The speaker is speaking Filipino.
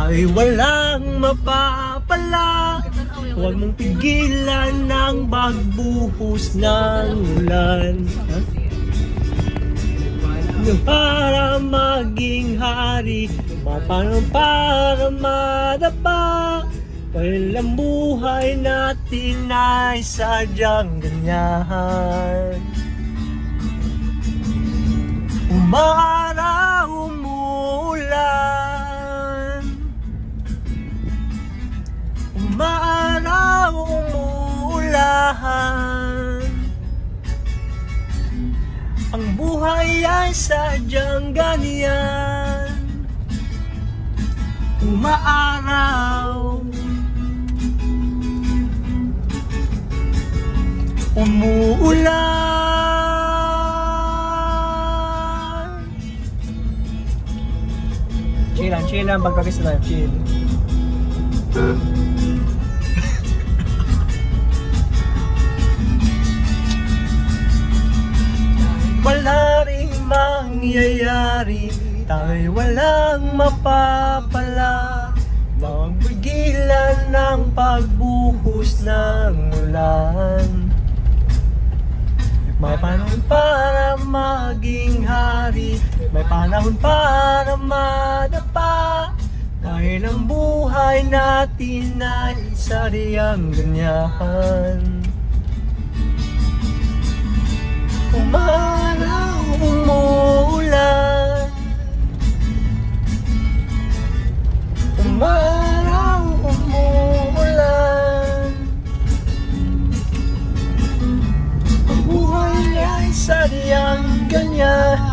tayo'y walang mapapala. Huwag mong pigilan ng pagbuhos ng ulan. Para maging hari, paano para madapa? Dahil ang buhay natin ay sadyang ganyan. Umaraw, umuulan. Umaraw, umuulan. Ang buhay ay sadyang ganyan. Umaaraw, umuulan. Chill lang pagpagis na chill. Wala ring mangyayari, tayo'y walang mapapala. Magpigilan ng pagbuhos ng ulan. May panahon para maging hari, may panahon para madapa. Dahil ang buhay natin ay sadyang ganyan. Umaraw, umuulan. Umaraw, umuulan. Ang buhay ay sadyang ganyan.